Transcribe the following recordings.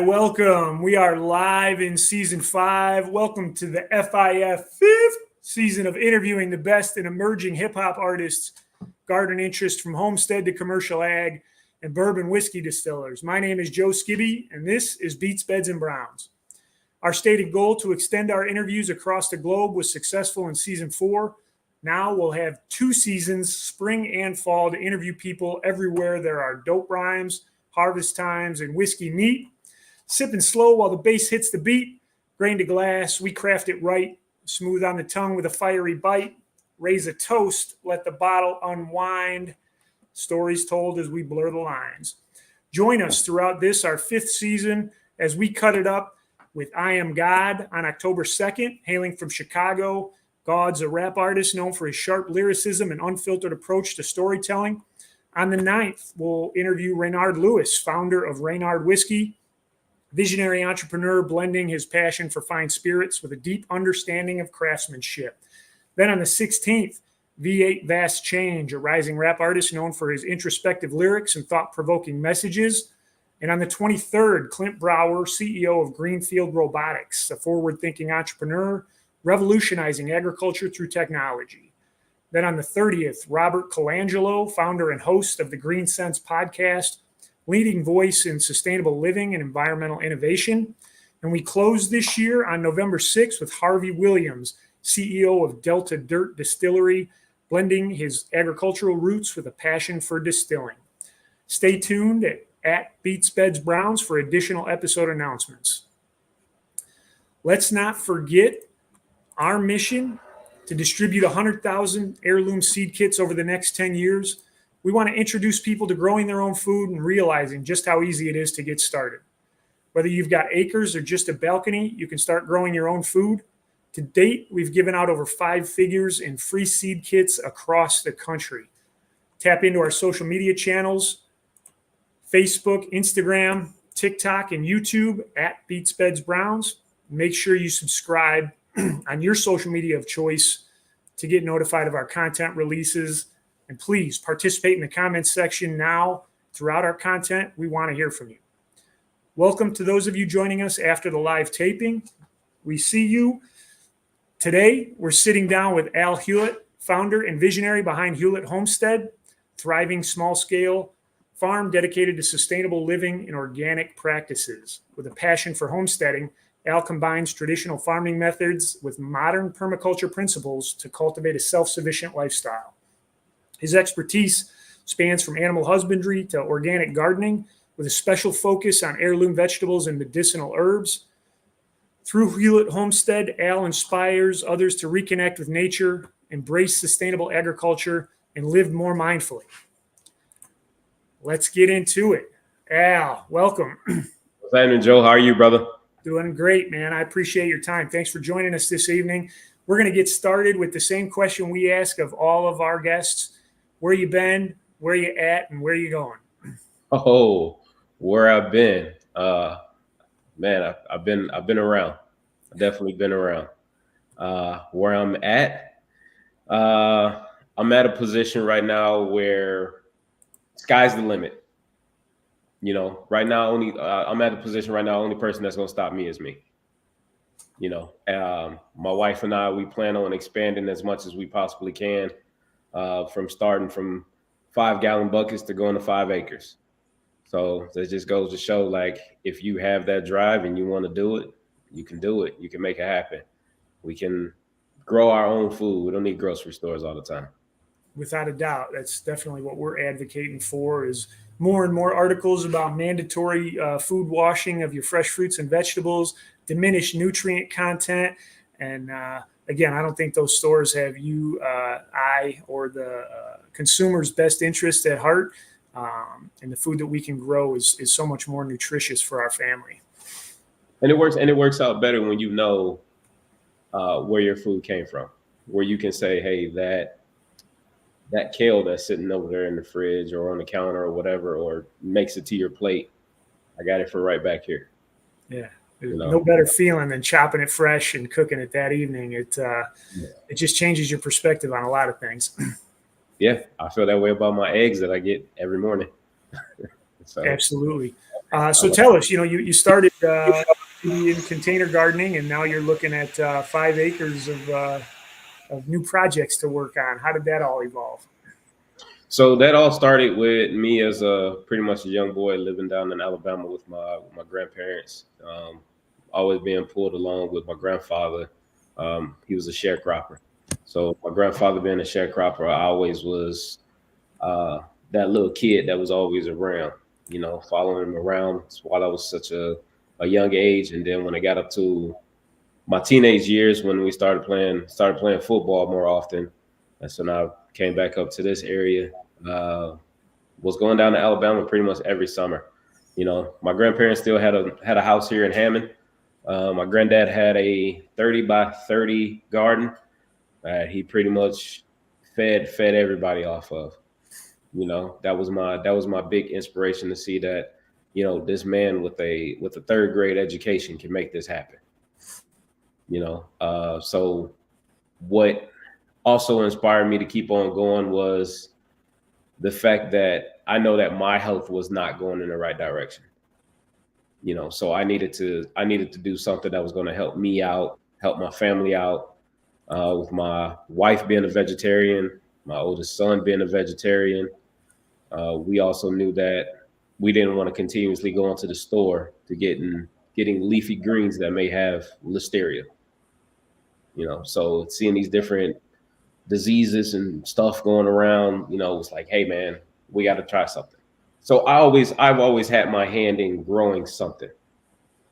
welcome. We are live in season 5. Welcome to the FIF 5th season of interviewing the best and emerging hip-hop artists, garden interest from homestead to commercial ag, and bourbon whiskey distillers. My name is Joe Skibby, and this is Beats, Beds, and Browns. Our stated goal to extend our interviews across the globe was successful in season 4. Now we'll have 2 seasons, spring and fall, to interview people everywhere there are dope rhymes, harvest times, and whiskey neat. Sipping slow while the bass hits the beat. Grain to glass, we craft it right. Smooth on the tongue with a fiery bite. Raise a toast, let the bottle unwind. Stories told as we blur the lines. Join us throughout this, our 5th season, as we cut it up with I Am God on October 2nd, hailing from Chicago. God's a rap artist known for his sharp lyricism and unfiltered approach to storytelling. On the 9th, we'll interview Reynard Lewis, founder of Reynard Whiskey, visionary entrepreneur blending his passion for fine spirits with a deep understanding of craftsmanship. Then on the 16th, V8 Vast Change, a rising rap artist known for his introspective lyrics and thought-provoking messages. And on the 23rd, Clint Brower, CEO of Greenfield Robotics, a forward-thinking entrepreneur revolutionizing agriculture through technology. Then on the 30th, Robert Colangelo, founder and host of the Green Sense podcast, leading voice in sustainable living and environmental innovation. And we close this year on November 6th with Harvey Williams, CEO of Delta Dirt Distillery, blending his agricultural roots with a passion for distilling. Stay tuned at Beats, Beds, Browns for additional episode announcements. Let's not forget our mission to distribute 100,000 heirloom seed kits over the next 10 years. We want to introduce people to growing their own food and realizing just how easy it is to get started. Whether you've got acres or just a balcony, you can start growing your own food. To date, we've given out over 5 figures in free seed kits across the country. Tap into our social media channels, Facebook, Instagram, TikTok, and YouTube at Beats, Beds, Browns. Make sure you subscribe on your social media of choice to get notified of our content releases. And please participate in the comments section now. Throughout our content, we want to hear from you. Welcome to those of you joining us after the live taping. We see you. Today, we're sitting down with Al Hulitt, founder and visionary behind Hulitt Homestead, thriving small-scale farm dedicated to sustainable living and organic practices. With a passion for homesteading, Al combines traditional farming methods with modern permaculture principles to cultivate a self-sufficient lifestyle. His expertise spans from animal husbandry to organic gardening, with a special focus on heirloom vegetables and medicinal herbs. Through Hulitt Homestead, Al inspires others to reconnect with nature, embrace sustainable agriculture, and live more mindfully. Let's get into it. Al, welcome. What's happening, Joe? How are you, brother? Doing great, man. I appreciate your time. Thanks for joining us this evening. We're going to get started with the same question we ask of all of our guests. Where you been, where you at, and where you going? Oh, where I've been. Man, I've been around. I've definitely been around. Where I'm at a position right now where sky's the limit. You know, right now, I'm at a position right now, only person that's going to stop me is me. You know, my wife and I, we plan on expanding as much as we possibly can, from starting from 5-gallon buckets to going to 5 acres. So that just goes to show, like, if you have that drive and you want to do it, you can do it. You can make it happen. We can grow our own food. We don't need grocery stores all the time. Without a doubt, that's definitely what we're advocating for, is more and more articles about mandatory food washing of your fresh fruits and vegetables, diminished nutrient content. And again, I don't think those stores have you, I, or the consumer's best interest at heart. And the food that we can grow is so much more nutritious for our family. And it works out better when you know where your food came from, where you can say, hey, that kale that's sitting over there in the fridge or on the counter or whatever, or makes it to your plate, I got it for right back here. Yeah. There's no better feeling than chopping it fresh and cooking it that evening. It just changes your perspective on a lot of things. Yeah, I feel that way about my eggs that I get every morning. So. Absolutely. So tell us, you started in container gardening, and now you're looking at 5 acres of new projects to work on. How did that all evolve? So that all started with me as a pretty much a young boy living down in Alabama with my grandparents. Always being pulled along with my grandfather. He was a sharecropper. So my grandfather being a sharecropper, I always was that little kid that was always around, following him around while I was such a young age. And then when I got up to my teenage years, when we started playing football more often, that's when I came back up to this area. Was going down to Alabama pretty much every summer. My grandparents still had a house here in Hammond. My granddad had a 30 by 30 garden. He pretty much fed everybody off of. That was my big inspiration to see that this man with a third grade education can make this happen. So what also inspired me to keep on going was the fact that I know that my health was not going in the right direction. So I needed to do something that was going to help me out, help my family out. With my wife being a vegetarian, my oldest son being a vegetarian, we also knew that we didn't want to continuously go into the store to getting leafy greens that may have listeria. So seeing these different diseases and stuff going around, it's like, hey man, we got to try something. So I've always had my hand in growing something.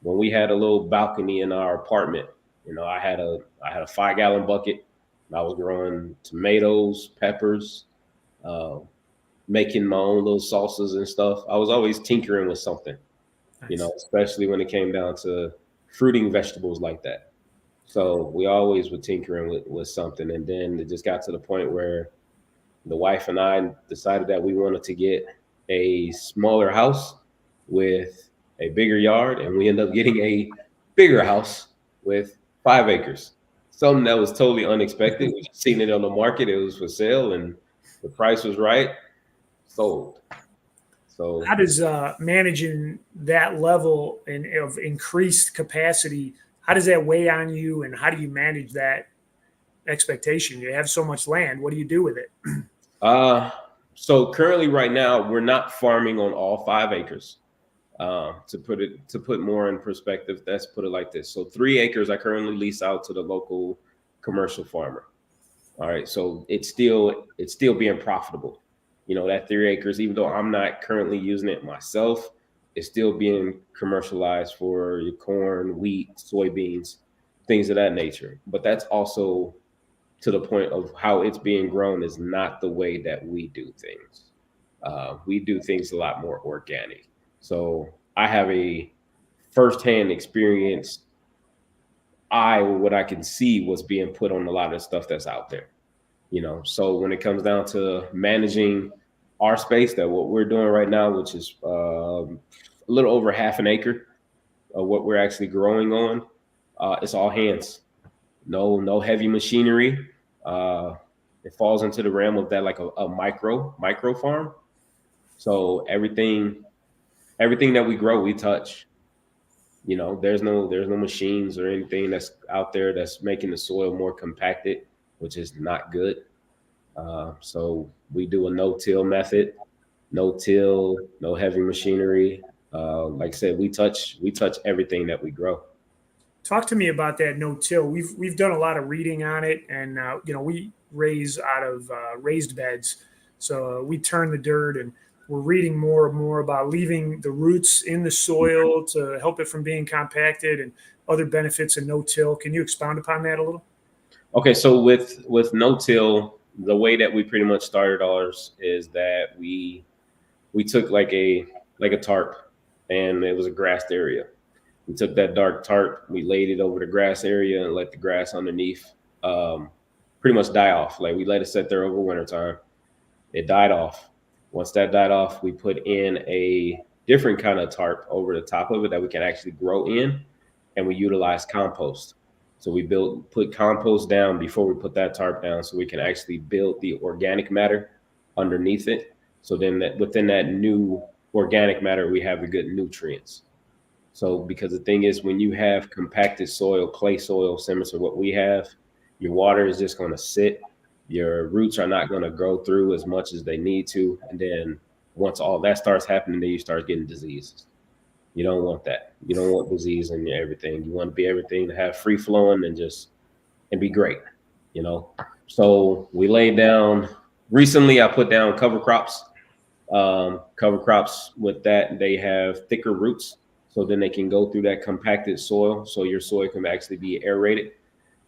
When we had a little balcony in our apartment, I had a 5-gallon bucket. And I was growing tomatoes, peppers, making my own little salsas and stuff. I was always tinkering with something, Nice. Especially when it came down to fruiting vegetables like that. So we always were tinkering with something. And then it just got to the point where the wife and I decided that we wanted to get a smaller house with a bigger yard. And we ended up getting a bigger house with 5 acres. Something that was totally unexpected. We just seen it on the market. It was for sale and the price was right. Sold. So How does managing that level of increased capacity, how does that weigh on you, and how do you manage that expectation? You have so much land. What do you do with it? so currently right now we're not farming on all 5 acres. To put more in perspective, let's put it like this. So 3 acres I currently lease out to the local commercial farmer. All right. So it's still being profitable. That 3 acres, even though I'm not currently using it myself, it's still being commercialized for your corn, wheat, soybeans, things of that nature. But that's also to the point of how it's being grown is not the way that we do things. We do things a lot more organic. So I have a firsthand experience. What I can see was being put on a lot of stuff that's out there. So when it comes down to managing our space, that what we're doing right now, which is a little over half an acre of what we're actually growing on, it's all hands. No heavy machinery. It falls into the realm of that, like a micro farm. So everything that we grow, we touch. There's no machines or anything that's out there that's making the soil more compacted, which is not good. So we do a no-till method, no-till, no heavy machinery. Like I said, we touch everything that we grow. Talk to me about that no-till. We've done a lot of reading on it, and we raise out of raised beds, so we turn the dirt, and we're reading more and more about leaving the roots in the soil to help it from being compacted and other benefits of no-till. Can you expound upon that a little? Okay, so with no-till, the way that we pretty much started ours is that we took like a tarp, and it was a grassed area. We took that dark tarp, we laid it over the grass area and let the grass underneath pretty much die off. Like we let it sit there over wintertime. It died off. Once that died off, we put in a different kind of tarp over the top of it that we can actually grow in, and we utilize compost. So we put compost down before we put that tarp down so we can actually build the organic matter underneath it. So then within that new organic matter, we have the good nutrients. So because the thing is, when you have compacted soil, clay soil, similar to what we have, your water is just going to sit. Your roots are not going to grow through as much as they need to. And then once all that starts happening, then you start getting diseases. You don't want that. You don't want disease in everything. You want to be everything to have free flowing and be great, you know? So we laid down, recently I put down cover crops. Cover crops with that, they have thicker roots. So then they can go through that compacted soil. So your soil can actually be aerated.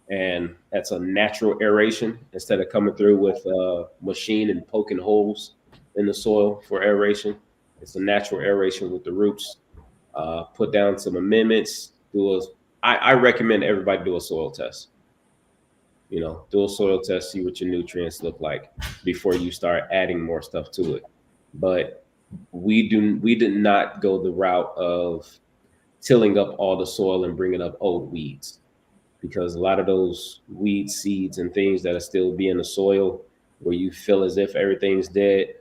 And that's a natural aeration instead of coming through with a machine and poking holes in the soil for aeration. It's a natural aeration with the roots. Put down some amendments. I recommend everybody do a soil test. You know, do a soil test, see what your nutrients look like before you start adding more stuff to it. But we did not go the route of tilling up all the soil and bringing up old weeds, because a lot of those weed seeds and things that are still be in the soil where you feel as if everything's dead,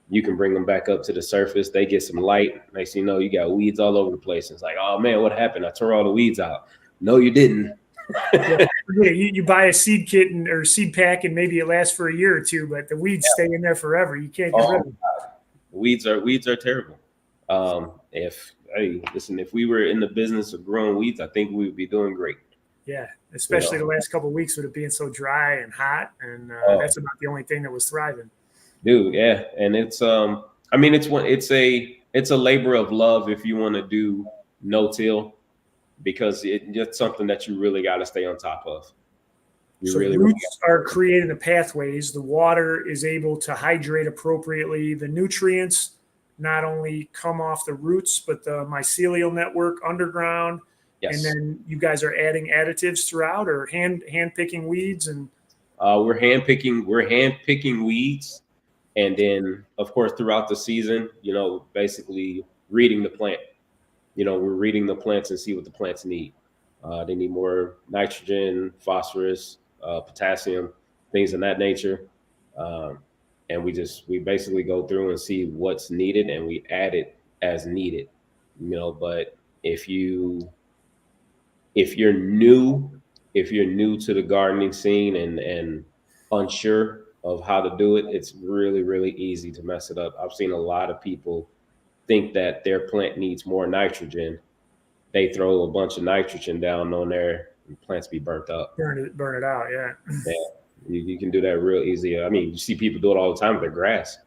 you can bring them back up to the surface. They get some light. Next thing you know, you got weeds all over the place. It's like, oh man, what happened? I tore all the weeds out. No, you didn't. Yeah, you buy a seed kit or seed pack and maybe it lasts for a year or two, but the weeds stay in there forever. You can't get rid of them. Weeds are terrible. If we were in the business of growing weeds, I think we would be doing great. Yeah, especially the last couple of weeks with it being so dry and hot, and that's about the only thing that was thriving. Dude, yeah, and it's it's a labor of love if you want to do no-till, because it's something that you really got to stay on top of. Roots are creating the pathways. The water is able to hydrate appropriately. The nutrients not only come off the roots, but the mycelial network underground. Yes. And then you guys are adding additives throughout, or hand picking weeds, and we're hand picking weeds, and then of course throughout the season, you know, basically reading the plant. You know, we're reading the plants and see what the plants need. They need more nitrogen, phosphorus, potassium, things of that nature. And we basically go through and see what's needed, and we add it as needed. You know, but if you're new to the gardening scene and unsure of how to do it, it's really, really easy to mess it up. I've seen a lot of people think that their plant needs more nitrogen. They throw a bunch of nitrogen down on there, and plants be burnt up. Burn it out, yeah. You can do that real easy. I mean, you see people do it all the time with their grass.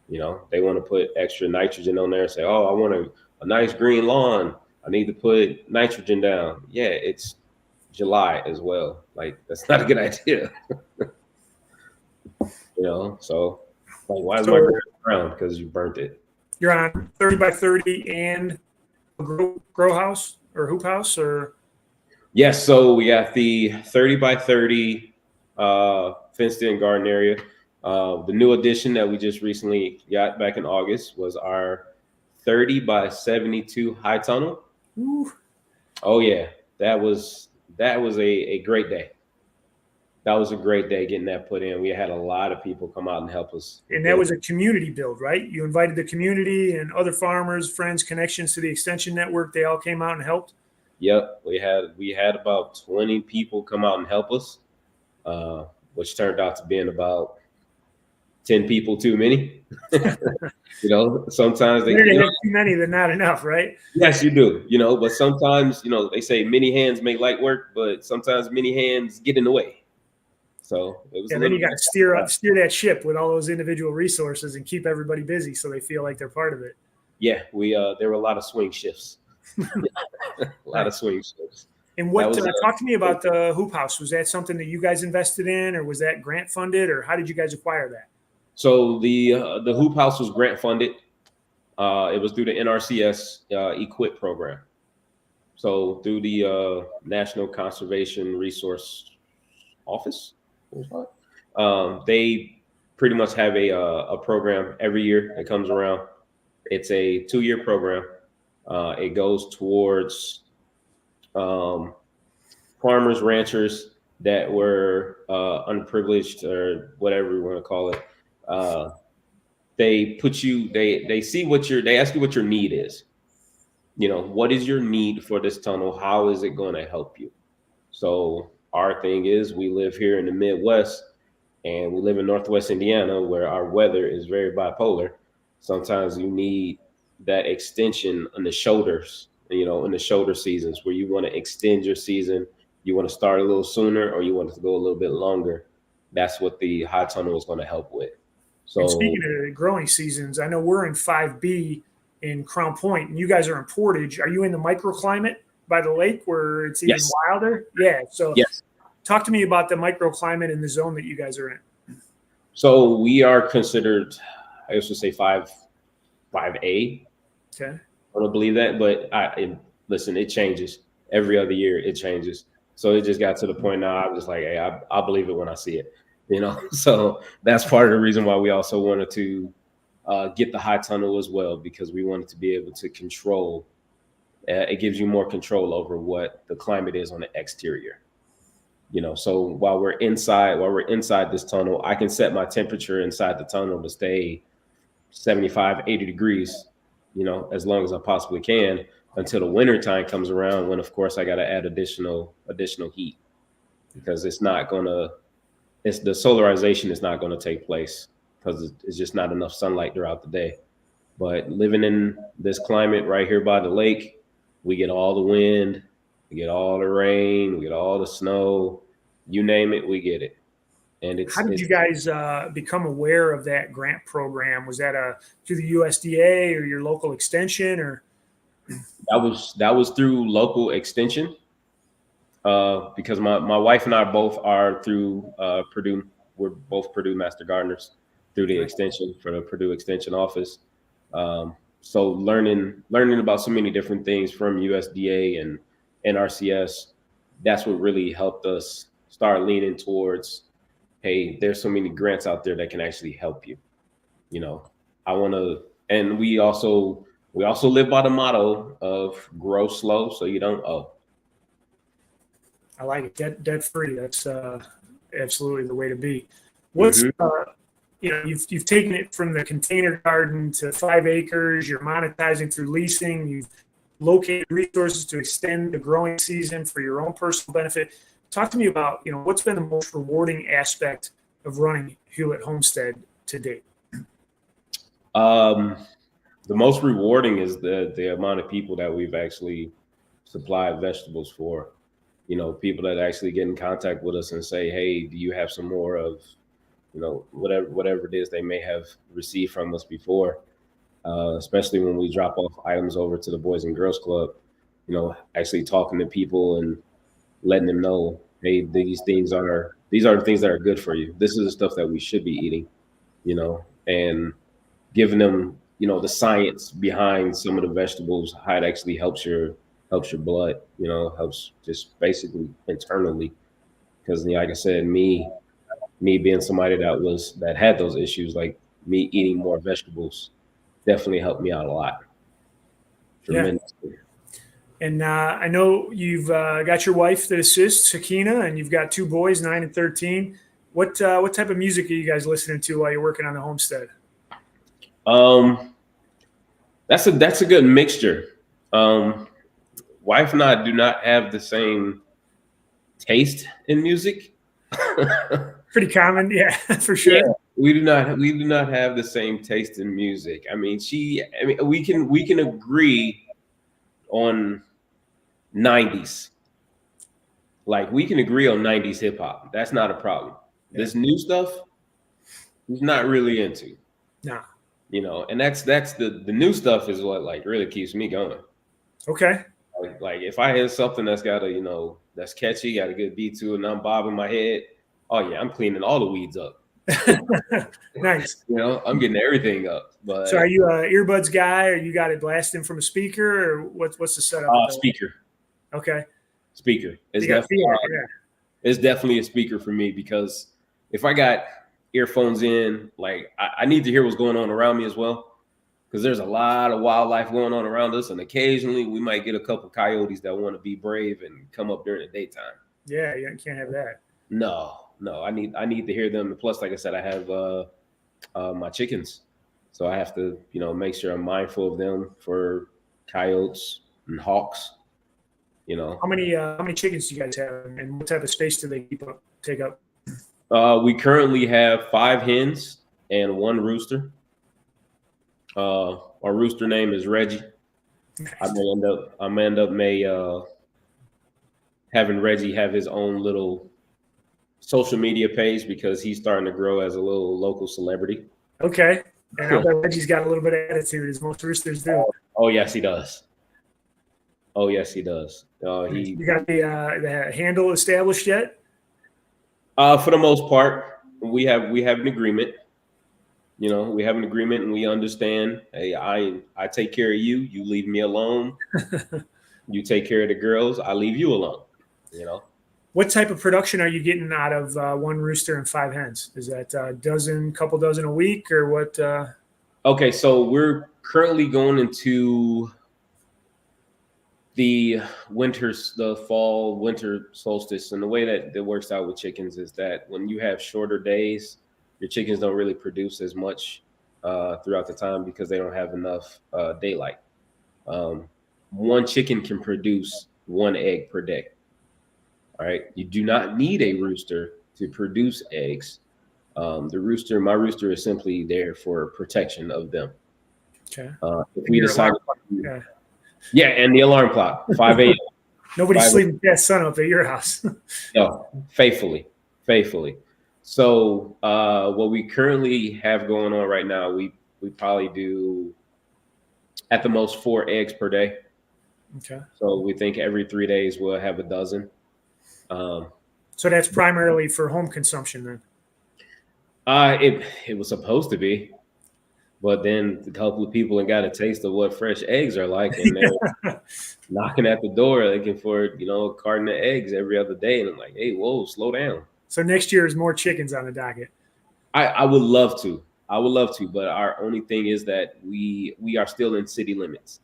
You know, they want to put extra nitrogen on there and say, oh, I want a nice green lawn. I need to put nitrogen down. Yeah, it's July as well. Like, that's not a good idea. You know, so like, why is my grass brown? Because you burnt it. You're on 30 by 30 and a grow house or hoop house, or? Yes, so we got the 30 by 30 fenced in garden area. The new addition that we just recently got back in August was our 30 by 72 high tunnel. Ooh. Oh yeah, that was a great day. That was a great day getting that put in. We had a lot of people come out and help us. And that was a community build, right? You invited the community and other farmers, friends, connections to the extension network. They all came out and helped. Yep, we had about 20 people come out and help us, which turned out to being about 10 people too many. You know, sometimes they have too many than not enough, right? Yes, you do. You know, but sometimes, you know, they say many hands make light work, but sometimes many hands get in the way. So it was. And then you got to steer that ship with all those individual resources and keep everybody busy so they feel like they're part of it. Yeah, there were a lot of swing shifts. A lot of swing shifts. And what talk to me about the hoop house? Was that something that you guys invested in, or was that grant funded, or how did you guys acquire that? So the hoop house was grant funded. It was through the NRCS EQIP program. So through the National Conservation Resource Office, they pretty much have a program every year that comes around. It's a 2-year program. It goes towards farmers, ranchers that were unprivileged, or whatever we want to call it. they put you, they see they ask you what your need is. What is your need for this tunnel? How is it going to help you? So our thing is, we live here in the Midwest, and we live in Northwest Indiana, where our weather is very bipolar. Sometimes you need that extension on the shoulders, in the shoulder seasons, where you want to extend your season. You want to start a little sooner, or you want it to go a little bit longer. That's what the high tunnel is going to help with. And So speaking of growing seasons, I know we're in 5B in Crown Point, and you guys are in Portage. Are you in the microclimate by the lake where it's even yes, wilder? Yeah. So yes. talk to me about the microclimate in the zone that you guys are in. So we are considered, I used to say 5A. Okay. I don't believe that, but listen, it changes every other year. It changes. So it just got to the point now. I'm just like, hey, I'll believe it when I see it. So that's part of the reason why we also wanted to get the high tunnel as well, because we wanted to be able to control. It gives you more control over what the climate is on the exterior. So while we're inside this tunnel, I can set my temperature inside the tunnel to stay 75, 80 degrees, as long as I possibly can, until the winter time comes around, when of course I got to add additional heat, because the solarization is not going to take place, because it's just not enough sunlight throughout the day. But living in this climate right here by the lake, we get all the wind, we get all the rain, we get all the snow, you name it, we get it. And How did you guys become aware of that grant program? Was that through the USDA or your local extension, or? that was through local extension, because my wife and I both are through Purdue. We're both Purdue Master Gardeners through the extension, for the Purdue Extension Office. So learning about so many different things from USDA and NRCS, that's what really helped us start leaning towards, hey, there's so many grants out there that can actually help you. I want to, and we also live by the motto of grow slow so you don't owe. I like it. Debt free. That's absolutely the way to be. What's you've taken it from the container garden to 5 acres. You're monetizing through leasing. You've located resources to extend the growing season for your own personal benefit. Talk to me about what's been the most rewarding aspect of running Hulitt Homestead to date. The most rewarding is the amount of people that we've actually supplied vegetables for. People that actually get in contact with us and say, hey, do you have some more of, whatever it is they may have received from us before, especially when we drop off items over to the Boys and Girls Club, actually talking to people and letting them know, hey, these are the things that are good for you. This is the stuff that we should be eating, and giving them, the science behind some of the vegetables, how it actually helps your blood, helps just basically internally. Because like I said, me being somebody that had those issues, like me eating more vegetables definitely helped me out a lot. Tremendously. Yeah. And I know you've got your wife that assists, Sakina, and you've got 2 boys, 9 and 13. What type of music are you guys listening to while you're working on the homestead? That's a good mixture. Wife and I do not have the same taste in music. Pretty common, yeah, for sure. Yeah, we do not have the same taste in music. I mean, we can agree on 90s. Like, we can agree on 90s hip hop. That's not a problem. Yeah. This new stuff, he's not really into. No. And that's the new stuff is what like really keeps me going. Okay. Like if I hear something that's got that's catchy, got a good beat to it, and I'm bobbing my head, oh yeah, I'm cleaning all the weeds up. Nice. I'm getting everything up. But so are you a earbuds guy, or you got it blasting from a speaker, or what's the setup? Speaker. Okay. Speaker. It's definitely a speaker for me, because if I got earphones in, like I need to hear what's going on around me as well, because there's a lot of wildlife going on around us, and occasionally we might get a couple coyotes that want to be brave and come up during the daytime. Yeah, you can't have that. No, I need to hear them. Plus, like I said, I have my chickens. So I have to, make sure I'm mindful of them for coyotes and hawks. How many chickens do you guys have, and what type of space do they take up? We currently have 5 hens and 1 rooster. Our rooster name is Reggie. I may end up having Reggie have his own little social media page because he's starting to grow as a little local celebrity. Okay. And I bet Reggie's got a little bit of attitude, as most roosters do. Oh yes, he does. Oh yes, he does. You got the handle established yet? For the most part, we have an agreement. We have an agreement, and we understand. Hey, I take care of you. You leave me alone. You take care of the girls. I leave you alone. What type of production are you getting out of 1 rooster and 5 hens? Is that a couple dozen a week, or what? Okay, so we're currently going into the fall winter solstice, and the way that it works out with chickens is that when you have shorter days, your chickens don't really produce as much throughout the time because they don't have enough daylight. 1 chicken can produce 1 egg per day. All right. You do not need a rooster to produce eggs. My rooster is simply there for protection of them. Okay. If we decide, yeah, and the alarm clock, 5 a.m. Nobody's sleeping past sun up at your house. No, faithfully. So what we currently have going on right now, we probably do at the most 4 eggs per day. Okay. So we think every 3 days we'll have a dozen. So that's primarily for home consumption then? It was supposed to be, but then a couple of people got a taste of what fresh eggs are like, and they're knocking at the door looking for a carton of eggs every other day, and I'm like, hey, whoa, slow down. So next year is more chickens on the docket. I would love to. But our only thing is that we are still in city limits.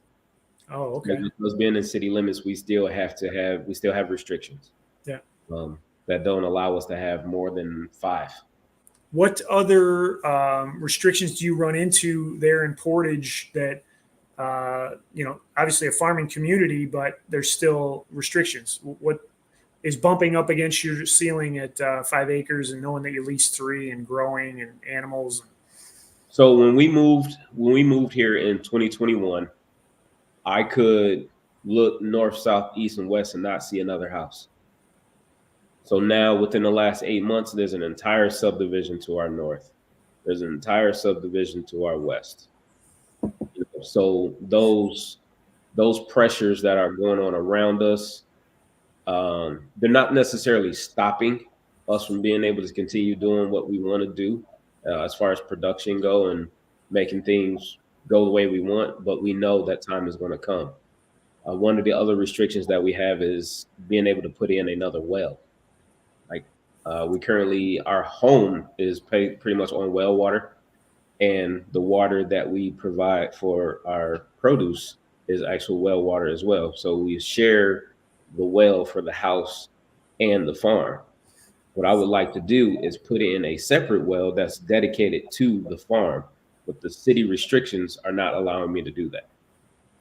Oh, okay. Because being in city limits, we still have restrictions. Yeah. That don't allow us to have more than 5. What other restrictions do you run into there in Portage that, obviously a farming community, but there's still restrictions? What is bumping up against your ceiling at 5 acres and knowing that you lease 3 and growing and animals? So when we moved here in 2021, I could look north, south, east, and west and not see another house. So now within the last 8 months, there's an entire subdivision to our north. There's an entire subdivision to our west. So those pressures that are going on around us, they're not necessarily stopping us from being able to continue doing what we want to do as far as production go and making things go the way we want, but we know that time is going to come. One of the other restrictions that we have is being able to put in another well. Our home is pretty much on well water, and the water that we provide for our produce is actual well water as well. So we share the well for the house and the farm. What I would like to do is put in a separate well that's dedicated to the farm, but the city restrictions are not allowing me to do that.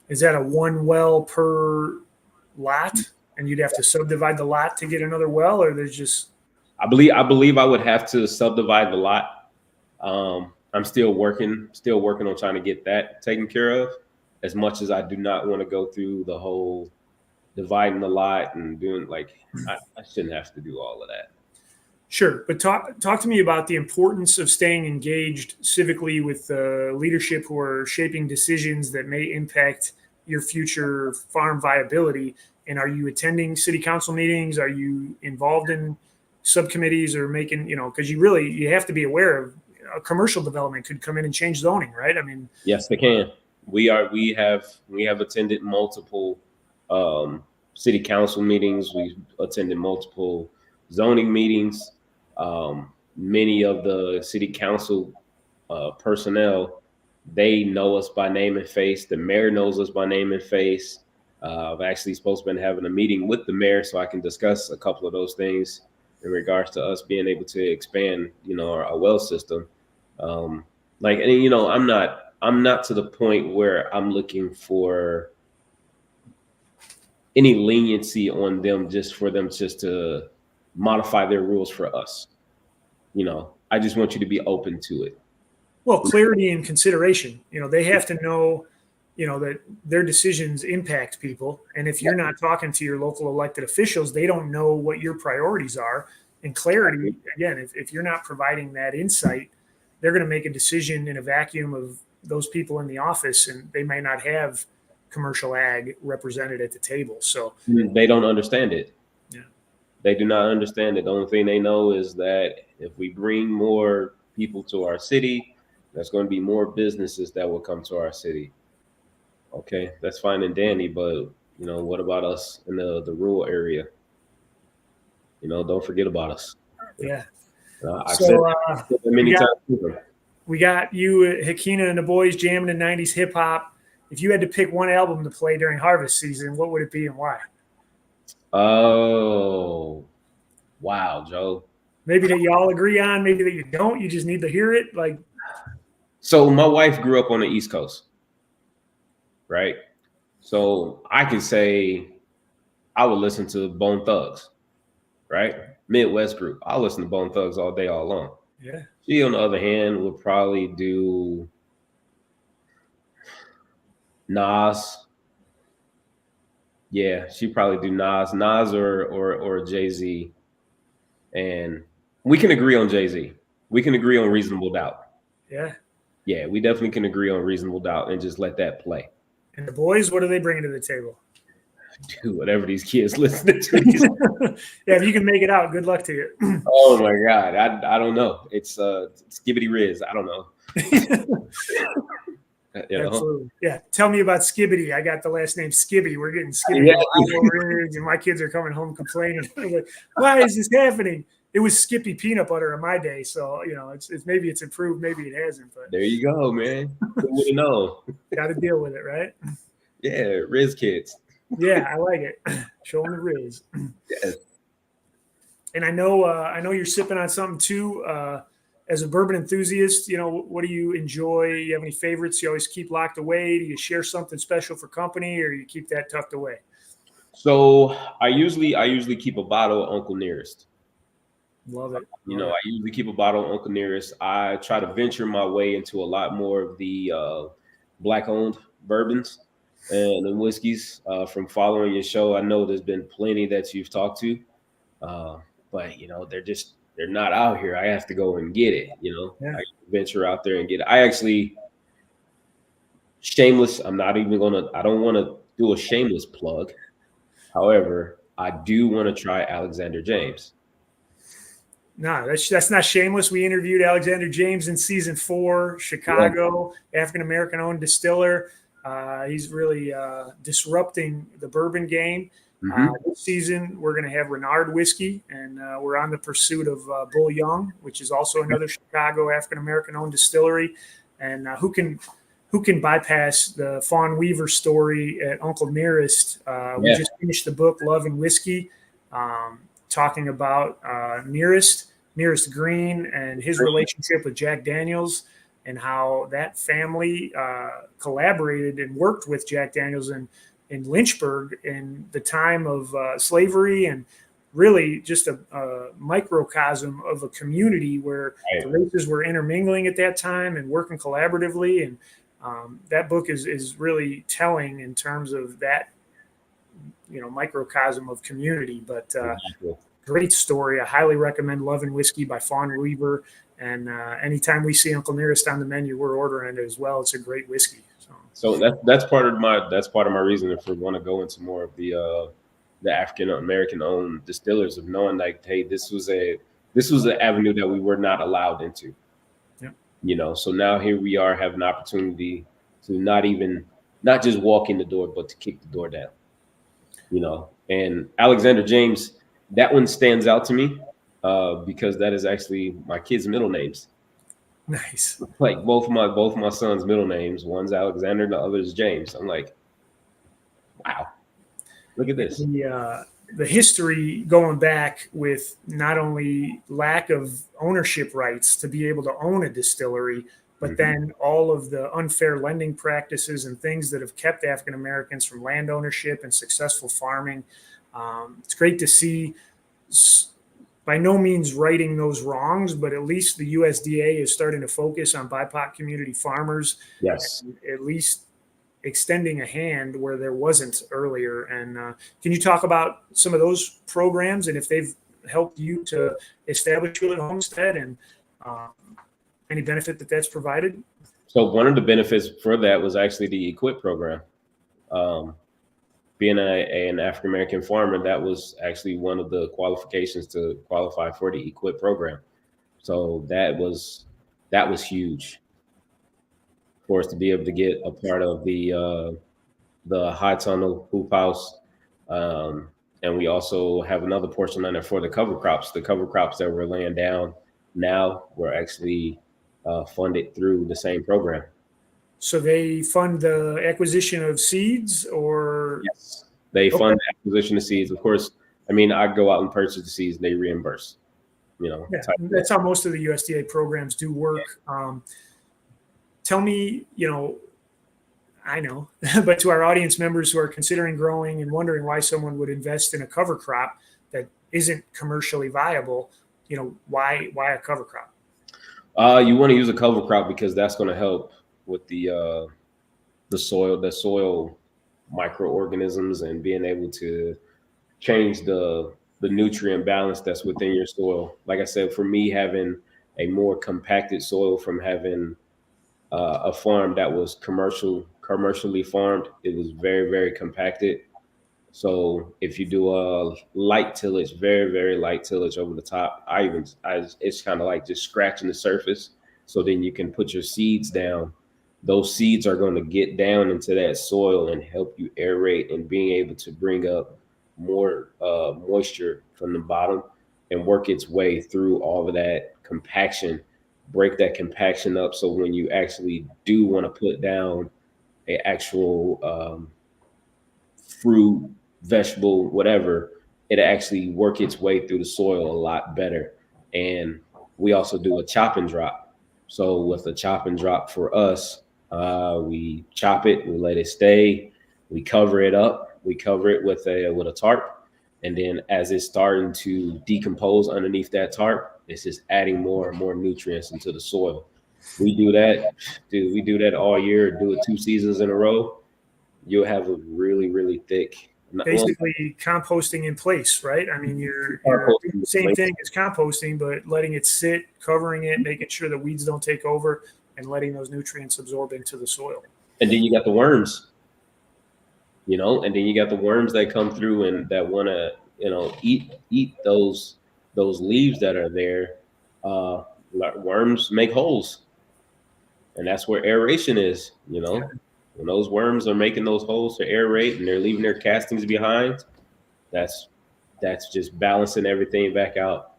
Is that a 1 well per lot, and you'd have to subdivide the lot to get another well, or there's just... I believe I would have to subdivide the lot. I'm still working on trying to get that taken care of, as much as I do not want to go through the whole dividing the lot and doing I shouldn't have to do all of that. Sure. But talk to me about the importance of staying engaged civically with leadership who are shaping decisions that may impact your future farm viability. And are you attending city council meetings? Are you involved in subcommittees or making, because you have to be aware of a commercial development could come in and change zoning, right? I mean, yes, they can. We have attended multiple city council meetings. We've attended multiple zoning meetings. Many of the city council personnel, they know us by name and face. The mayor knows us by name and face. I've actually supposed to been having a meeting with the mayor so I can discuss a couple of those things in regards to us being able to expand, our well system. Like, and you know, I'm not to the point where I'm looking for any leniency on them just for them just to modify their rules for us. You know, I just want you to be open to it. Well, clarity and consideration. They have to know, that their decisions impact people. And if you're not talking to your local elected officials, they don't know what your priorities are. And clarity, again, if you're not providing that insight, they're going to make a decision in a vacuum of those people in the office, and they may not have commercial ag represented at the table. So They don't understand it. yeah. They do not understand it. The only thing they know is that if we bring more people to our city, there's going to be more businesses that will come to our city. Okay, that's fine and dandy, but what about us in the rural area? Don't forget about us. Yeah. I've said So that many times. we got you, Hakina, and the boys jamming in 90s hip hop. If you had to pick one album to play during harvest season, what would it be and why? Oh, wow, Joe. Maybe that you all agree on, maybe that you don't. You just need to hear it. Like, so my wife grew up on the East Coast, right? So I could say I would listen to Bone Thugs, right? Midwest group. I'll listen to Bone Thugs all day, all long. yeah. She, on the other hand, would probably do Nas. Yeah, she'd probably do Nas or Jay-Z. And we can agree on Jay-Z. We can agree on Reasonable Doubt. Yeah. Yeah, we definitely can agree on Reasonable Doubt and just let that play. And the boys, what are they bringing to the table? Dude, whatever these kids listening to. Yeah, if you can make it out, good luck to you. Oh my God, I don't know. It's Skibbity Riz. I don't know. Absolutely. Yeah. Tell me about Skibbity. I got the last name Skibby. We're getting Skibbity and my kids are coming home complaining. Like, why is this happening? It was Skippy peanut butter in my day, so it's maybe it's improved, maybe it hasn't. But there you go, man. Who would know? Got to deal with it, right? Yeah, Riz kids. Yeah, I like it. Show them the Riz. Yes. And I know you're sipping on something too. As a bourbon enthusiast, what do you enjoy? You have any favorites you always keep locked away? Do you share something special for company, or you keep that tucked away? So I usually keep a bottle of Uncle Nearest. Love it. I usually keep a bottle of Uncle Nearest. I try to venture my way into a lot more of the Black-owned bourbons and the whiskeys. From following your show, I know there's been plenty that you've talked to, but they're not out here. I have to go and get it. Yeah. I venture out there and get it. I actually, shameless. I don't want to do a shameless plug. However, I do want to try Alexander James. No, that's not shameless. We interviewed Alexander James in season 4, Chicago, African-American owned distiller. He's really disrupting the bourbon game. This season, we're going to have Renard whiskey, and we're on the pursuit of Bull Young, which is also another Chicago African-American owned distillery. And who can bypass the Fawn Weaver story at Uncle Nearest? We just finished the book Love and Whiskey, talking about Nearest Green and his relationship with Jack Daniels, and how that family collaborated and worked with Jack Daniels in Lynchburg in the time of slavery, and really just a microcosm of a community where the races were intermingling at that time and working collaboratively. And that book is really telling in terms of that, microcosm of community. But great story. I highly recommend Love and Whiskey by Fawn Weaver. And anytime we see Uncle Nearest on the menu, we're ordering it as well. It's a great whiskey. So that's part of my reason for want to go into more of the African American owned distillers, of knowing like, hey, this was an avenue that we were not allowed into. Yeah. So now here we are having an opportunity to not just walk in the door, but to kick the door down. And Alexander James, that one stands out to me because that is actually my kids' middle names. Nice. Like both my sons' middle names. One's Alexander, the other is James. I'm like, wow, look at this. The history going back with not only lack of ownership rights to be able to own a distillery, but then all of the unfair lending practices and things that have kept African Americans from land ownership and successful farming. It's great to see, by no means righting those wrongs, but at least the USDA is starting to focus on BIPOC community farmers. Yes. At least extending a hand where there wasn't earlier. And can you talk about some of those programs and if they've helped you to establish Hulitt Homestead and any benefit that that's provided? So one of the benefits for that was actually the EQIP program. Being an African-American farmer, that was actually one of the qualifications to qualify for the EQIP program. So that was huge for us to be able to get a part of the high tunnel hoop house. And we also have another portion on there for the cover crops. The cover crops that we're laying down now were actually funded through the same program. So they fund the acquisition of seeds, or? Yes, they fund the acquisition of seeds. Of course, I mean, I go out and purchase the seeds, they reimburse, Yeah, that's how most of the USDA programs do work. Yeah. Tell me, I know, but to our audience members who are considering growing and wondering why someone would invest in a cover crop that isn't commercially viable, why a cover crop? You want to use a cover crop because that's going to help with the soil microorganisms and being able to change the nutrient balance that's within your soil. Like I said, for me, having a more compacted soil from having a farm that was commercially farmed, it was very, very compacted. So if you do a light tillage, very, very light tillage over the top, it's kind of like just scratching the surface. So then you can put your seeds down. Those seeds are going to get down into that soil and help you aerate and being able to bring up more moisture from the bottom and work its way through all of that compaction, break that compaction up. So when you actually do want to put down an actual fruit, vegetable, whatever, it actually work its way through the soil a lot better. And we also do a chop and drop. So with the chop and drop for us, we chop it, we let it stay, we cover it up, we cover it with a tarp, and then as it's starting to decompose underneath that tarp, it's just adding more and more nutrients into the soil. We do that, dude. We do that all year. Do it 2 seasons in a row. You'll have a really, really thick. Basically, composting in place, right? I mean, you're doing the same thing as composting, but letting it sit, covering it, making sure the weeds don't take over, and letting those nutrients absorb into the soil. And then you got the worms, and then you got the worms that come through and that want to, eat those leaves that are there. Worms make holes, and that's where aeration is, When those worms are making those holes to aerate and they're leaving their castings behind, that's just balancing everything back out.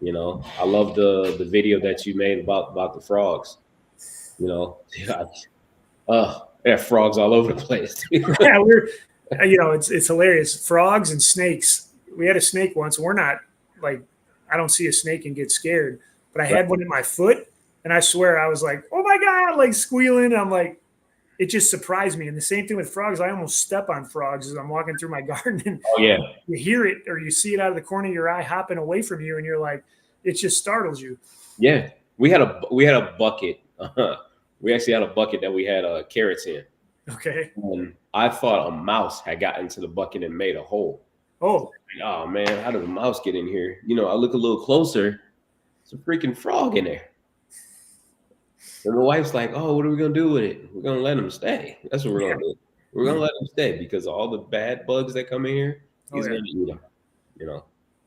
I love the video that you made about the frogs. There are frogs all over the place. Yeah, it's hilarious. Frogs and snakes. We had a snake once. We're not like, I don't see a snake and get scared, but I had one in my foot, and I swear I was like, oh my God, like squealing. I'm like, it just surprised me. And the same thing with frogs. I almost step on frogs as I'm walking through my garden. And oh yeah, you hear it or you see it out of the corner of your eye hopping away from you, and you're like, it just startles you. Yeah, we had a bucket. We actually had a bucket that we had carrots in. Okay. And I thought a mouse had gotten into the bucket and made a hole. Oh. Oh man, how did a mouse get in here? I look a little closer. It's a freaking frog in there. And the wife's like, "Oh, what are we gonna do with it? We're gonna let him stay. That's what we're gonna do. We're gonna let him stay because all the bad bugs that come in here, he's gonna eat them.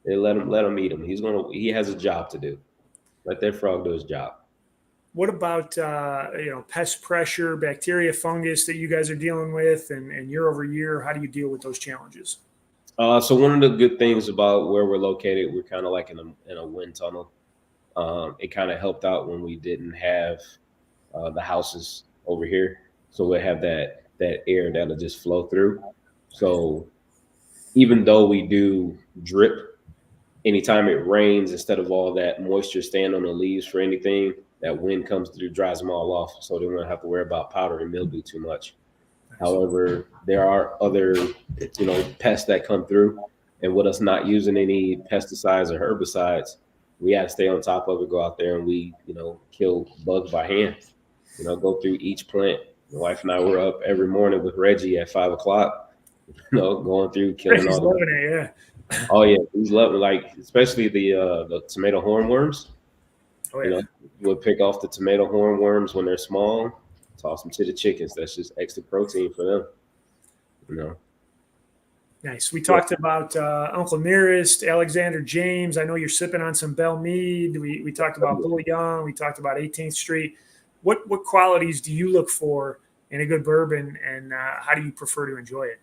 They let him eat them. He has a job to do. Let that frog do his job." What about pest pressure, bacteria, fungus that you guys are dealing with, and year over year, how do you deal with those challenges? So one of the good things about where we're located, we're kind of like in a wind tunnel. It kind of helped out when we didn't have the houses over here, so we have that air that'll just flow through. So even though we do drip, anytime it rains, instead of all that moisture staying on the leaves for anything, that wind comes through, dries them all off, so they won't have to worry about powder and mildew too much. However, there are other, pests that come through, and with us not using any pesticides or herbicides, we had to stay on top of it, go out there and we, kill bugs by hand, go through each plant. My wife and I were up every morning with Reggie at 5 o'clock, going through killing He's all loving it, yeah. Oh yeah, he's loving, like, especially the tomato hornworms. Oh, yeah. We'll pick off the tomato hornworms when they're small, toss them to the chickens. That's just extra protein for them. Nice. We talked about Uncle Nearest, Alexander James. I know you're sipping on some Belle Mead. We talked about Bull Young. We talked about 18th Street. What qualities do you look for in a good bourbon, and how do you prefer to enjoy it?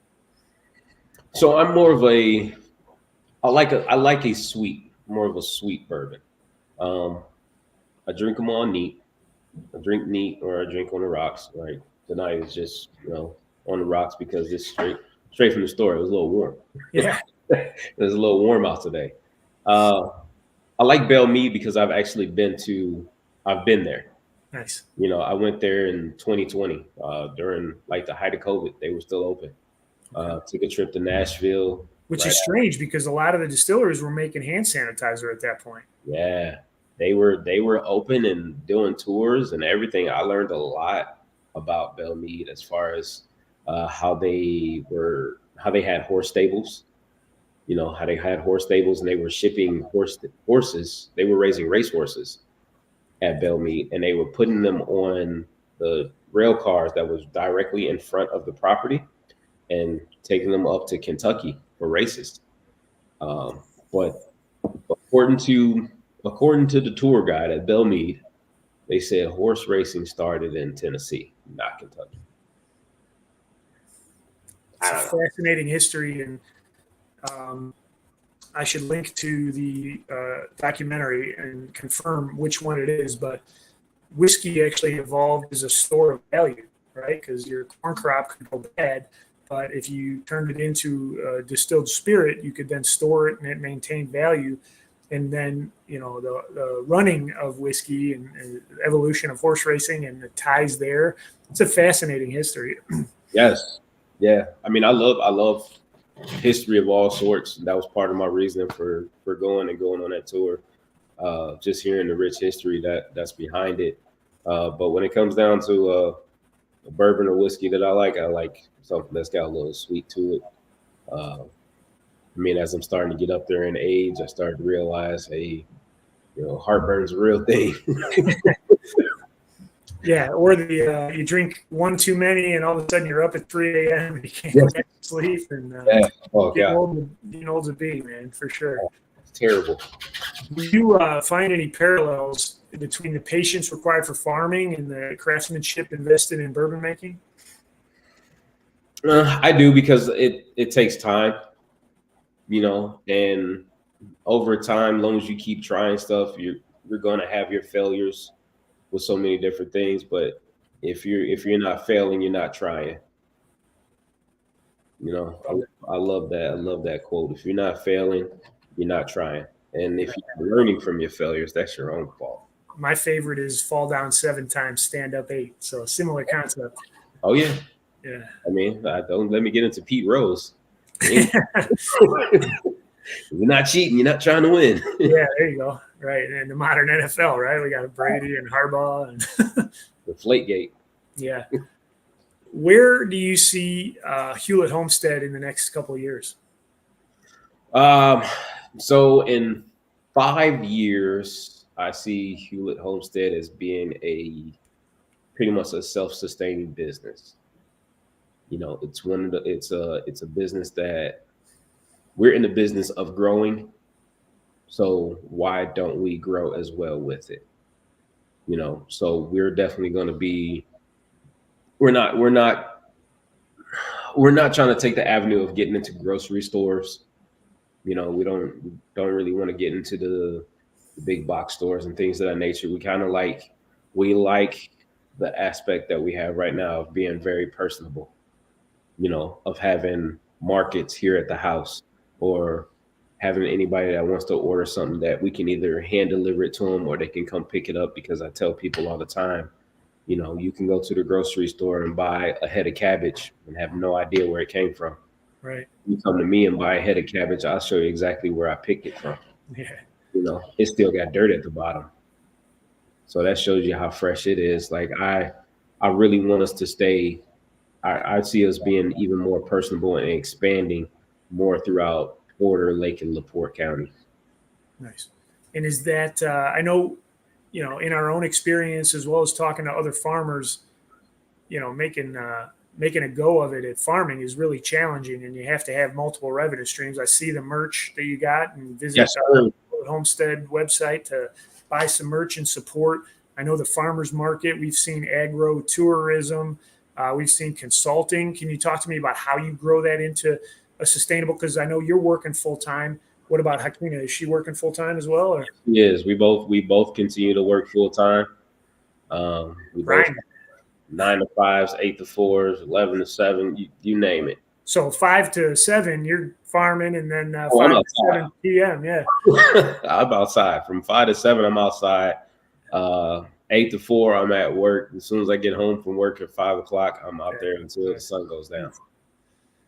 So I'm more of I like a sweet, more of a sweet bourbon. I drink them all neat. I drink neat or I drink on the rocks. Like tonight is just, on the rocks because it's straight from the store. It was a little warm. Yeah. It was a little warm out today. I like Belle Mead because I've been there. Nice. I went there in 2020 during like the height of COVID. They were still open. Took a trip to Nashville. Which is strange because a lot of the distillers were making hand sanitizer at that point. Yeah, they were open and doing tours and everything. I learned a lot about Belle Mead as far as how they had horse stables. How they had horse stables and they were shipping horses. They were raising race horses at Belle Mead, and they were putting them on the rail cars that was directly in front of the property and taking them up to Kentucky for races. But according to the tour guide at Belle Mead, they said horse racing started in Tennessee, not Kentucky. It's a fascinating history, and I should link to the documentary and confirm which one it is. But whiskey actually evolved as a store of value, right? Because your corn crop could go bad, but if you turned it into distilled spirit, you could then store it and it maintained value. And then, the running of whiskey and evolution of horse racing and the ties there. It's a fascinating history. Yes. Yeah. I mean, I love history of all sorts. That was part of my reason for going on that tour. Just hearing the rich history that's behind it. But when it comes down to a bourbon or whiskey that I like something that's got a little sweet to it. As I'm starting to get up there in age, I started to realize, hey, heartburn's a real thing. Yeah, or you drink one too many, and all of a sudden you're up at 3 a.m. and you can't go back to sleep. And getting old to be, man, for sure. It's terrible. Do you find any parallels between the patience required for farming and the craftsmanship invested in bourbon making? I do, because it takes time, and over time, as long as you keep trying stuff, you're going to have your failures with so many different things. But if you're not failing, you're not trying. I love that. I love that quote. If you're not failing, you're not trying. And if you're learning from your failures, that's your own fault. My favorite is fall down 7 times, stand up 8. So a similar concept. Oh yeah. Yeah. Don't let me get into Pete Rose. You're not cheating. You're not trying to win. Yeah, there you go. Right. And the modern NFL, right? We got Brady and Harbaugh and Deflategate. Yeah. Where do you see Hulitt Homestead in the next couple of years? So in 5 years, I see Hulitt Homestead as being pretty much a self-sustaining business. It's a business that we're in the business of growing. So why don't we grow as well with it? So we're definitely going to be, we're not trying to take the avenue of getting into grocery stores. We don't really want to get into the big box stores and things of that nature. We like the aspect that we have right now of being very personable, of having markets here at the house, or having anybody that wants to order something that we can either hand deliver it to them or they can come pick it up, because I tell people all the time, you know, you can go to the grocery store and buy a head of cabbage and have no idea where it came from. Right. You come to me and buy a head of cabbage, I'll show you exactly where I picked it from. Yeah. You know, it still got dirt at the bottom. So that shows you how fresh it is. Like I really want us to stay. I see us being even more personable and expanding more throughout Porter, Lake, and LaPorte County. Nice. And is that I know, you know, in our own experience as well as talking to other farmers, you know, making a go of it at farming is really challenging, and you have to have multiple revenue streams. I see the merch that you got, and visit Yes, our Hulitt Homestead website to buy some merch and support. I know the farmers market. We've seen agro tourism. We've seen consulting. Can you talk to me about how you grow that into a sustainable? Because I know you're working full time. What about Hakina? Is she working full time as well? Or? Yes, we both continue to work full time. We both 9 to 5s, 8 to 4s, 11 to 7, you name it. So 5 to 7, you're farming, and then 5 to 7 p.m. Yeah, I'm outside from 5 to 7. I'm outside. 8 to 4, I'm at work. As soon as I get home from work at 5 o'clock, I'm out there until the sun goes down.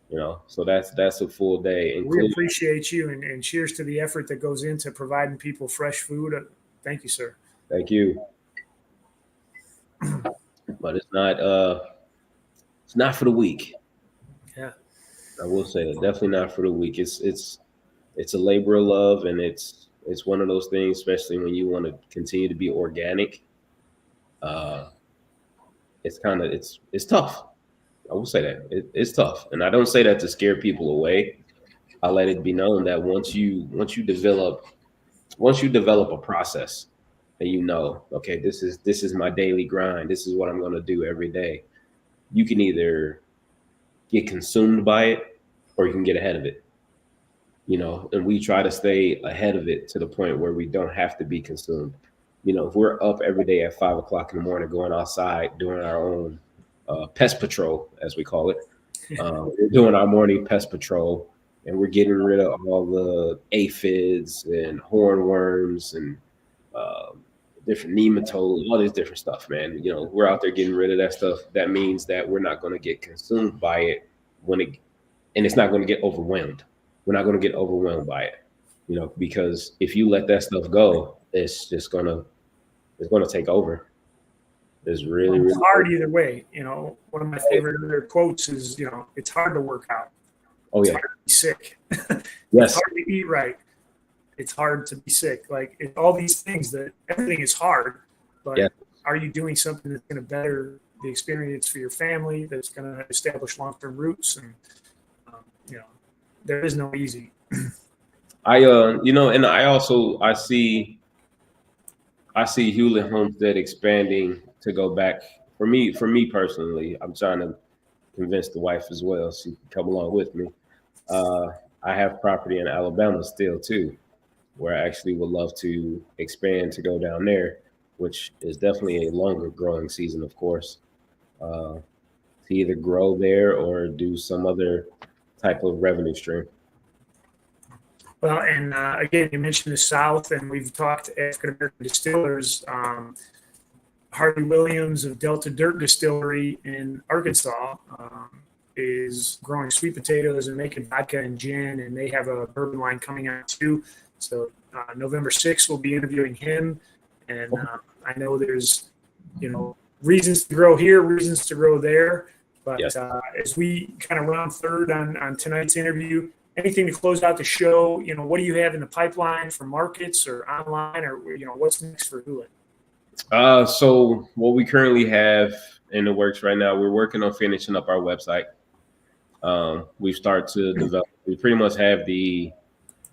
You know, so that's a full day. We appreciate you, and cheers to the effort that goes into providing people fresh food. Thank you, sir. Thank you. But it's not for the weak. Yeah, I will say that, definitely not for the weak. It's a labor of love, and it's one of those things, especially when you want to continue to be organic. It's tough. I will say that it's tough, and I don't say that to scare people away. I let it be known that once you develop a process, and you know, okay, this is my daily grind. This is what I'm going to do every day. You can either get consumed by it, or you can get ahead of it. You know, and we try to stay ahead of it to the point where we don't have to be consumed. You know, if we're up every day at 5 o'clock in the morning, going outside, doing our own pest patrol, as we call it, we're doing our morning pest patrol, and we're getting rid of all the aphids and hornworms and different nematodes, all this different stuff, man. You know, we're out there getting rid of that stuff. That means that we're not going to get consumed by it and it's not going to get overwhelmed. We're not going to get overwhelmed by it, you know, because if you let that stuff go, it's going to take over. It's really hard either way. You know, one of my favorite other quotes is, you know, it's hard to work out. Oh, it's yeah. hard to be sick. Yes. It's hard to eat right. It's hard to be sick. Like all these things, that everything is hard, but are you doing something that's going to better the experience for your family, that's going to establish long-term roots? And, you know, there is no easy. You know, and I see Hulitt Homestead expanding to go back. For me personally, I'm trying to convince the wife as well. She can come along with me. I have property in Alabama still too, where I actually would love to expand to go down there, which is definitely a longer growing season, of course, to either grow there or do some other type of revenue stream. Well, and again, you mentioned the South, and we've talked to African-American distillers. Harvey Williams of Delta Dirt Distillery in Arkansas is growing sweet potatoes and making vodka and gin, and they have a bourbon line coming out too. So November 6th, we'll be interviewing him. And I know there's, you know, reasons to grow here, reasons to grow there. But as we kind of run third on tonight's interview, anything to close out the show, you know, what do you have in the pipeline for markets or online, or, you know, what's next for Hulitt? So what we currently have in the works right now, we're working on finishing up our website. We've started to develop, we pretty much have the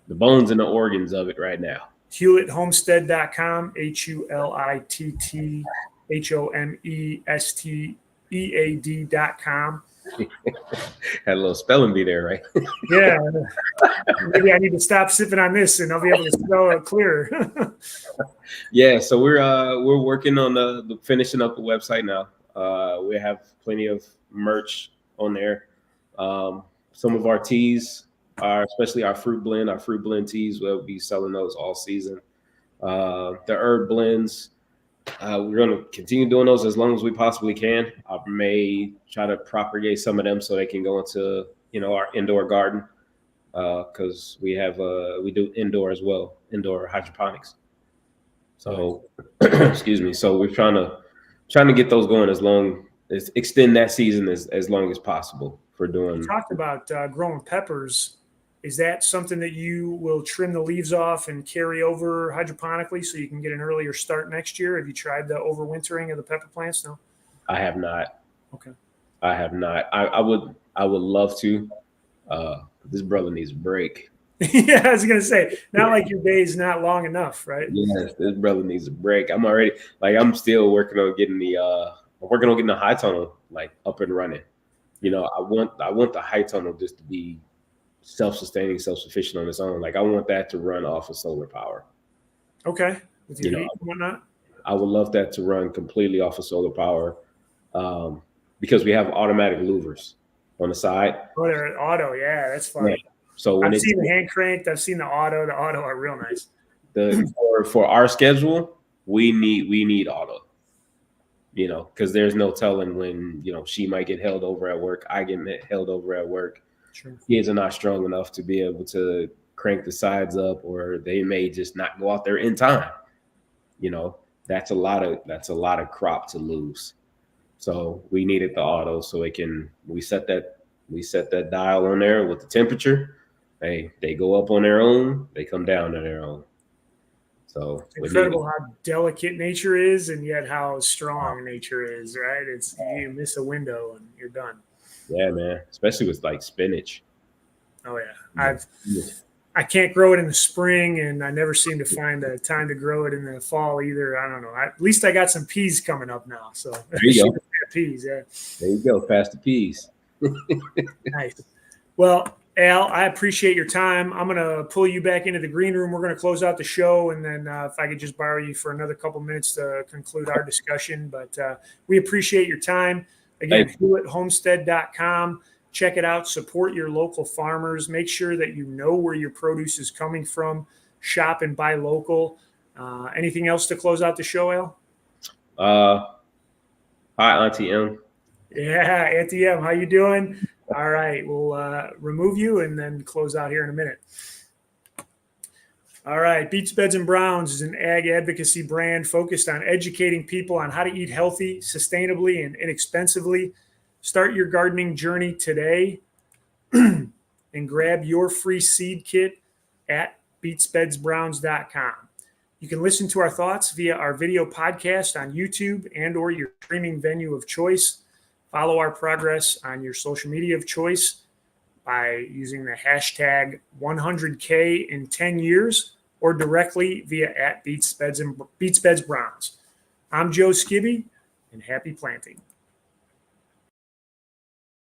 bones and the organs of it right now. HulittHomestead.com, HulittHomestead.com. Had a little spelling bee there, right? Yeah. Maybe I need to stop sipping on this and I'll be able to spell it clearer. Yeah, so we're working on the finishing up the website now. We have plenty of merch on there. Some of our teas especially our fruit blend teas. We'll be selling those all season. The herb blends, we're going to continue doing those as long as we possibly can. I may try to propagate some of them so they can go into, our indoor garden, because we do indoor as well, indoor hydroponics. So, excuse me. So we're trying to get those going extend that season as long as possible for doing. You talked about growing peppers. Is that something that you will trim the leaves off and carry over hydroponically so you can get an earlier start next year? Have you tried the overwintering of the pepper plants? No. I have not. Okay. I have not. I would love to. This brother needs a break. Yeah, I was gonna say, not like your day is not long enough, right? Yes, this brother needs a break. I'm still working on getting the high tunnel up and running. I want the high tunnel just to be self-sustaining, self-sufficient on its own. I want that to run off of solar power. Okay. With your heat and whatnot? I would love that to run completely off of solar power, because we have automatic louvers on the side. Oh, they're auto. Yeah, that's fun. Yeah. So when I've seen the hand cranked. I've seen the auto. The auto are real nice. For our schedule, we need auto. Because there's no telling when she might get held over at work. I get held over at work. Sure. Kids are not strong enough to be able to crank the sides up, or they may just not go out there in time. That's a lot of crop to lose. So we needed the auto so we set that dial on there with the temperature. They go up on their own, they come down on their own. So it's incredible how delicate nature is, and yet how strong nature is, right? It's you miss a window and you're done. Yeah, man. Especially with spinach. Oh yeah. I can't grow it in the spring, and I never seem to find a time to grow it in the fall either. I don't know. At least I got some peas coming up now. So there you go. Peas, yeah. There you go. Past the peas. Nice. Well, Al, I appreciate your time. I'm going to pull you back into the green room. We're going to close out the show, and then if I could just borrow you for another couple minutes to conclude our discussion. But we appreciate your time. Again, HulittHomestead.com. Check it out. Support your local farmers. Make sure that you know where your produce is coming from. Shop and buy local. Anything else to close out the show, Al? Hi, Auntie M. Yeah, Auntie M. How you doing? All right, we'll remove you and then close out here in a minute. All right, Beets, Beds, and Browns is an ag advocacy brand focused on educating people on how to eat healthy, sustainably, and inexpensively. Start your gardening journey today and grab your free seed kit at beetsbedsbrowns.com. You can listen to our thoughts via our video podcast on YouTube and or your streaming venue of choice. Follow our progress on your social media of choice by using the hashtag 100K in 10 years or directly via at Beets, Beds, Browns. I'm Joe Skibby, and happy planting.